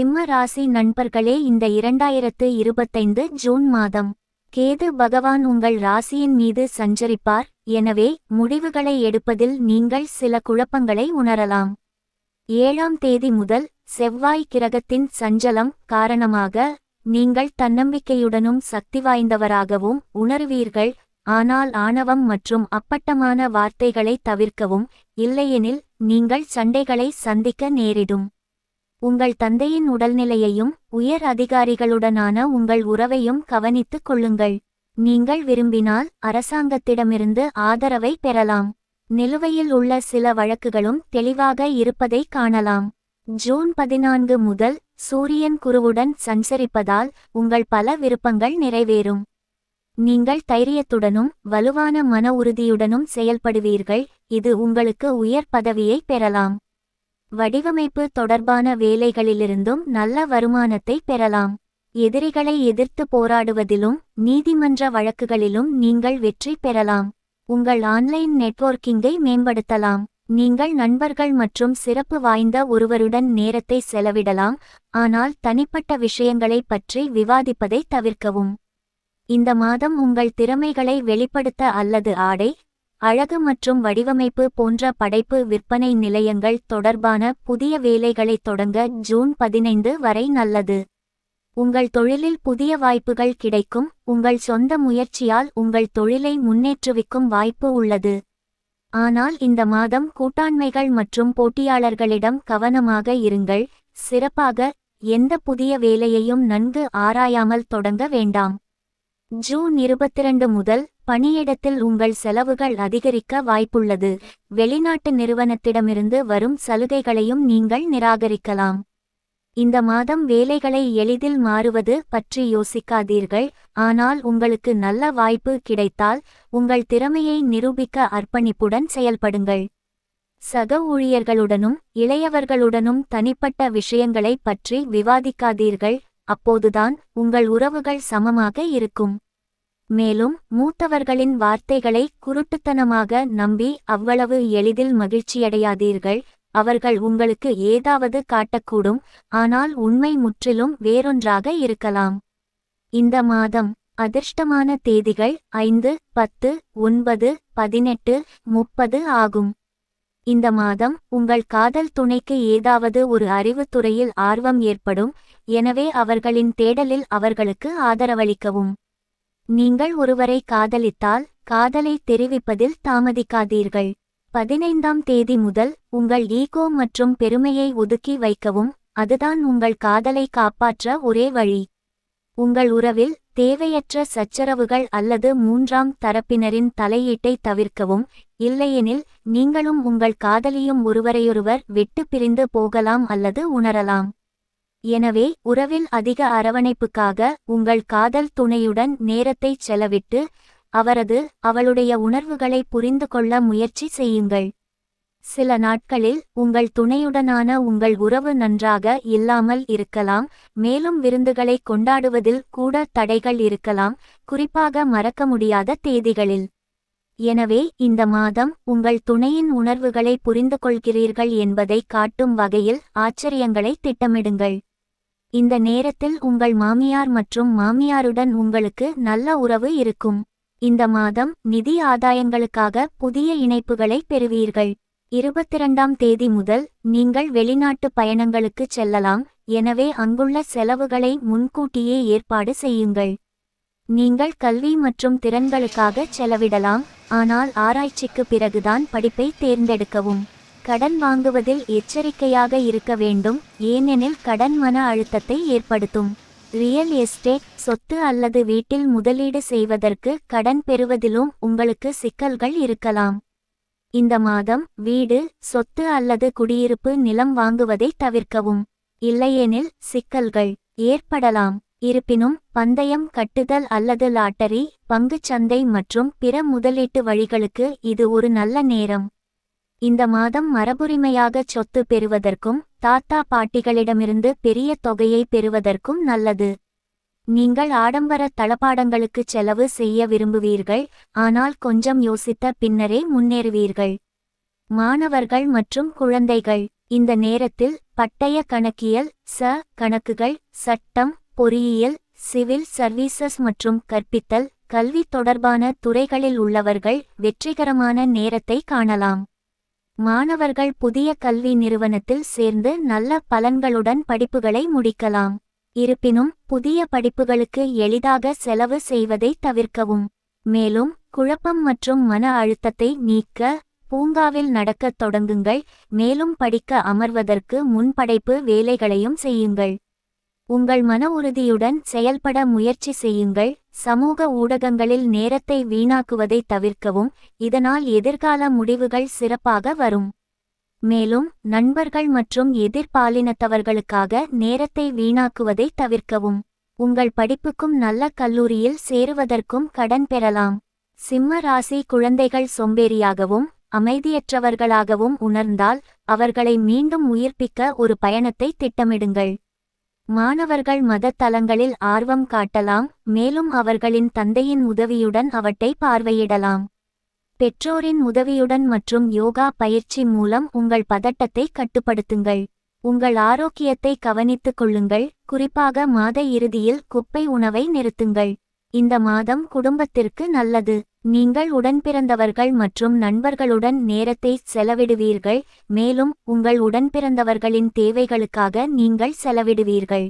சிம்ம ராசி நண்பர்களே, இந்த 2025 ஜூன் மாதம் கேது பகவான் உங்கள் ராசியின் மீது சஞ்சரிப்பார். எனவே முடிவுகளை எடுப்பதில் நீங்கள் சில குழப்பங்களை உணரலாம். 7ஆம் தேதி முதல் செவ்வாய் கிரகத்தின் சஞ்சலம் காரணமாக நீங்கள் தன்னம்பிக்கையுடனும் சக்திவாய்ந்தவராகவும் உணருவீர்கள். ஆனால் ஆணவம் மற்றும் அப்பட்டமான வார்த்தைகளை தவிர்க்கவும், இல்லையெனில் நீங்கள் சண்டைகளை சந்திக்க நேரிடும். உங்கள் தந்தையின் உடல்நிலையையும் உயர் அதிகாரிகளுடனான உங்கள் உறவையும் கவனித்துக் கொள்ளுங்கள். நீங்கள் விரும்பினால் அரசாங்கத்திடமிருந்து ஆதரவை பெறலாம். நிலுவையில் உள்ள சில வழக்குகளும் தெளிவாக இருப்பதை காணலாம். ஜூன் 14 முதல் சூரியன் குருவுடன் சஞ்சரிப்பதால் உங்கள் பல விருப்பங்கள் நிறைவேறும். நீங்கள் தைரியத்துடனும் வலுவான மன உறுதியுடனும் செயல்படுவீர்கள். இது உங்களுக்கு உயர் பதவியை பெறலாம். வடிவமைப்பு தொடர்பான வேலைகளிலிருந்தும் நல்ல வருமானத்தை பெறலாம். எதிரிகளை எதிர்த்து போராடுவதிலும் நீதிமன்ற வழக்குகளிலும் நீங்கள் வெற்றி பெறலாம். உங்கள் ஆன்லைன் நெட்வொர்க்கிங்கை மேம்படுத்தலாம். நீங்கள் நண்பர்கள் மற்றும் சிறப்பு வாய்ந்த ஒருவருடன் நேரத்தை செலவிடலாம், ஆனால் தனிப்பட்ட விஷயங்களை பற்றி விவாதிப்பதை தவிர்க்கவும். இந்த மாதம் உங்கள் திறமைகளை வெளிப்படுத்த அல்லது ஆடை, அழகு மற்றும் வடிவமைப்பு போன்ற படைப்பு விற்பனை நிலையங்கள் தொடர்பான புதிய வேலைகளை தொடங்க ஜூன் 15 வரை நல்லது. உங்கள் தொழிலில் புதிய வாய்ப்புகள் கிடைக்கும். உங்கள் சொந்த முயற்சியால் உங்கள் தொழிலை முன்னேற்றுவிக்கும் வாய்ப்பு உள்ளது. ஆனால் இந்த மாதம் கூட்டாண்மைகள் மற்றும் போட்டியாளர்களிடம் கவனமாக இருங்கள். சிறப்பாக எந்த புதிய வேலையையும் நன்கு ஆராயாமல் தொடங்க வேண்டாம். ஜூன் 22 முதல் பணியிடத்தில் உங்கள் செலவுகள் அதிகரிக்க வாய்ப்புள்ளது. வெளிநாட்டு நிறுவனத்திடமிருந்து வரும் சலுகைகளையும் நீங்கள் நிராகரிக்கலாம். இந்த மாதம் வேலைகளை எளிதில் மாறுவது பற்றி யோசிக்காதீர்கள். ஆனால் உங்களுக்கு நல்ல வாய்ப்பு கிடைத்தால் உங்கள் திறமையை நிரூபிக்க அர்ப்பணிப்புடன் செயல்படுங்கள். சக ஊழியர்களுடனும் இளையவர்களுடனும் தனிப்பட்ட விஷயங்களை பற்றி விவாதிக்காதீர்கள். அப்போதுதான் உங்கள் உறவுகள் சமமாக இருக்கும். மேலும் மூத்தவர்களின் வார்த்தைகளை குருட்டுத்தனமாக நம்பி அவ்வளவு எளிதில் மகிழ்ச்சியடையாதீர்கள். அவர்கள் உங்களுக்கு ஏதாவது காட்டக்கூடும், ஆனால் உண்மை முற்றிலும் வேறொன்றாக இருக்கலாம். இந்த மாதம் அதிர்ஷ்டமான தேதிகள் 5, 10, 9, 18, 30 ஆகும். இந்த மாதம் உங்கள் காதல் துணைக்கு ஏதாவது ஒரு அறிவுத்துறையில் ஆர்வம் ஏற்படும். எனவே அவர்களின் தேடலில் அவர்களுக்கு ஆதரவளிக்கவும். நீங்கள் ஒருவரை காதலித்தால் காதலை தெரிவிப்பதில் தாமதிக்காதீர்கள். 15ஆம் தேதி முதல் உங்கள் ஈகோ மற்றும் பெருமையை ஒதுக்கி வைக்கவும். அதுதான் உங்கள் காதலை காப்பாற்ற ஒரே வழி. உங்கள் உறவில் தேவையற்ற சச்சரவுகள் அல்லது 3ஆம் தரப்பினரின் தலையீட்டை தவிர்க்கவும். இல்லையெனில் நீங்களும் உங்கள் காதலியும் ஒருவரையொருவர் விட்டு பிரிந்து போகலாம் அல்லது உணரலாம். எனவே உறவில் அதிக அரவணைப்புக்காக உங்கள் காதல் துணையுடன் நேரத்தை செலவிட்டு அவளுடைய உணர்வுகளை புரிந்து கொள்ள முயற்சி செய்யுங்கள். சில நாட்களில் உங்கள் துணையுடனான உங்கள் உறவு நன்றாக இல்லாமல் இருக்கலாம். மேலும் விருந்துகளை கொண்டாடுவதில் கூட தடைகள் இருக்கலாம், குறிப்பாக மறக்க முடியாத தேதிகளில். எனவே இந்த மாதம் உங்கள் துணையின் உணர்வுகளை புரிந்து கொள்கிறீர்கள் என்பதை காட்டும் வகையில் ஆச்சரியங்களை திட்டமிடுங்கள். இந்த நேரத்தில் உங்கள் மாமியார் மற்றும் மாமியாருடன் உங்களுக்கு நல்ல உறவு இருக்கும். இந்த மாதம் நிதி ஆதாயங்களுக்காக புதிய இணைப்புகளை பெறுவீர்கள். 22ஆம் தேதி முதல் நீங்கள் வெளிநாட்டு பயணங்களுக்கு செல்லலாம். எனவே அங்குள்ள செலவுகளை முன்கூட்டியே ஏற்பாடு செய்யுங்கள். நீங்கள் கல்வி மற்றும் திறன்களுக்காக செலவிடலாம், ஆனால் ஆராய்ச்சிக்கு பிறகுதான் படிப்பை தேர்ந்தெடுக்கவும். கடன் வாங்குவதில் எச்சரிக்கையாக இருக்க வேண்டும், ஏனெனில் கடன் மன அழுத்தத்தை ஏற்படுத்தும். ரியல் எஸ்டேட், சொத்து அல்லது வீட்டில் முதலீடு செய்வதற்கு கடன் பெறுவதிலும் உங்களுக்கு சிக்கல்கள் இருக்கலாம். இந்த மாதம் வீடு, சொத்து அல்லது குடியிருப்பு நிலம் வாங்குவதை தவிர்க்கவும். இல்லையெனில் சிக்கல்கள் ஏற்படலாம். இருப்பினும் பந்தயம் கட்டுதல் அல்லது லாட்டரி, பங்குச் சந்தை மற்றும் பிற முதலீட்டு வழிகளுக்கு இது ஒரு நல்ல நேரம். இந்த மாதம் மரபுரிமையாக சொத்து பெறுவதற்கும் தாத்தா பாட்டிகளிடமிருந்து பெரிய தொகையை பெறுவதற்கும் நல்லது. நீங்கள் ஆடம்பர தளபாடங்களுக்கு செலவு செய்ய விரும்புவீர்கள், ஆனால் கொஞ்சம் யோசித்த பின்னரே முன்னேறுவீர்கள். மாணவர்கள் மற்றும் குழந்தைகள், இந்த நேரத்தில் பட்டய கணக்கியல், கணக்குகள், சட்டம், பொறியியல், சிவில் சர்வீசஸ் மற்றும் கற்பித்தல், கல்வி தொடர்பான துறைகளில் உள்ளவர்கள் வெற்றிகரமான நேரத்தை காணலாம். மாணவர்கள் புதிய கல்வி நிறுவனத்தில் சேர்ந்து நல்ல பலன்களுடன் படிப்புகளை முடிக்கலாம். இருப்பினும் புதிய படிப்புகளுக்கு எளிதாக செலவு செய்வதை தவிர்க்கவும். மேலும் குழப்பம் மற்றும் மன அழுத்தத்தை நீக்க பூங்காவில் நடக்கத் தொடங்குங்கள். மேலும் படிக்க அமர்வதற்கு முன்படைப்பு வேலைகளையும் செய்யுங்கள். உங்கள் மன உறுதியுடன் செயல்பட முயற்சி செய்யுங்கள். சமூக ஊடகங்களில் நேரத்தை வீணாக்குவதை தவிர்க்கவும், இதனால் எதிர்கால முடிவுகள் சிறப்பாக வரும். மேலும் நண்பர்கள் மற்றும் எதிர்பாலினத்தவர்களுக்காக நேரத்தை வீணாக்குவதை தவிர்க்கவும். உங்கள் படிப்புக்கும் நல்ல கல்லூரியில் சேருவதற்கும் கடன் பெறலாம். சிம்ம ராசி குழந்தைகள் சோம்பேறியாகவும் அமைதியற்றவர்களாகவும் உணர்ந்தால் அவர்களை மீண்டும் உயிர்ப்பிக்க ஒரு பயணத்தை திட்டமிடுங்கள். மாணவர்கள் மத தலங்களில் ஆர்வம் காட்டலாம், மேலும் அவர்களின் தந்தையின் உதவியுடன் அவற்றை பார்வையிடலாம். பெற்றோரின் உதவியுடன் மற்றும் யோகா பயிற்சி மூலம் உங்கள் பதட்டத்தை கட்டுப்படுத்துங்கள். உங்கள் ஆரோக்கியத்தை கவனித்துக் கொள்ளுங்கள், குறிப்பாக மாத இறுதியில் குப்பை உணவை நிறுத்துங்கள். இந்த மாதம் குடும்பத்திற்கு நல்லது. நீங்கள் உடன்பிறந்தவர்கள் மற்றும் நண்பர்களுடன் நேரத்தை செலவிடுவீர்கள், மேலும் உங்கள் உடன்பிறந்தவர்களின் தேவைகளுக்காக நீங்கள் செலவிடுவீர்கள்.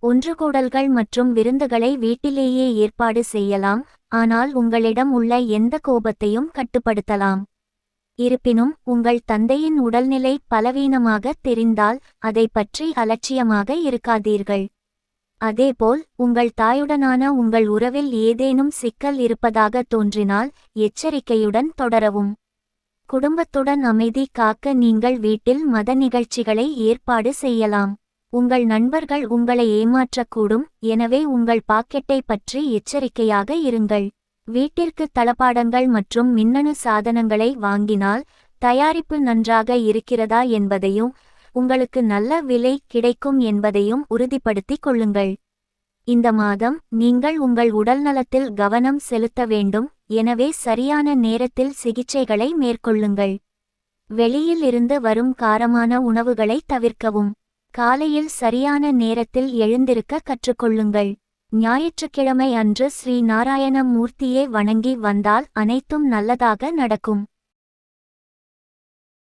ஒன்றுகூடல்கள் மற்றும் விருந்துகளை வீட்டிலேயே ஏற்பாடு செய்யலாம், ஆனால் உங்களிடம் உள்ள எந்த கோபத்தையும் கட்டுப்படுத்தலாம். இருப்பினும் உங்கள் தந்தையின் உடல்நிலை பலவீனமாக தெரிந்தால் அதை பற்றி அலட்சியமாக இருக்காதீர்கள். அதேபோல் உங்கள் தாயுடனான உங்கள் உறவில் ஏதேனும் சிக்கல் இருப்பதாக தோன்றினால் எச்சரிக்கையுடன் தொடரவும். குடும்பத்துடன் அமைதி காக்க நீங்கள் வீட்டில் மத நிகழ்ச்சிகளை ஏற்பாடு செய்யலாம். உங்கள் நண்பர்கள் உங்களை ஏமாற்றக்கூடும், எனவே உங்கள் பாக்கெட்டை பற்றி எச்சரிக்கையாக இருங்கள். வீட்டிற்கு தளபாடங்கள் மற்றும் மின்னணு சாதனங்களை வாங்கினால் தயாரிப்பு நன்றாக இருக்கிறதா என்பதையும் உங்களுக்கு நல்ல விலை கிடைக்கும் என்பதையும் உறுதிப்படுத்திக் கொள்ளுங்கள். இந்த மாதம் நீங்கள் உங்கள் உடல்நலத்தில் கவனம் செலுத்த வேண்டும், எனவே சரியான நேரத்தில் சிகிச்சைகளை மேற்கொள்ளுங்கள். வெளியில் இருந்து வரும் காரமான உணவுகளை தவிர்க்கவும். காலையில் சரியான நேரத்தில் எழுந்திருக்க கற்றுக்கொள்ளுங்கள். ஞாயிற்றுக்கிழமை அன்று ஸ்ரீ நாராயண மூர்த்தியை வணங்கி வந்தால் அனைத்தும் நல்லதாக நடக்கும்.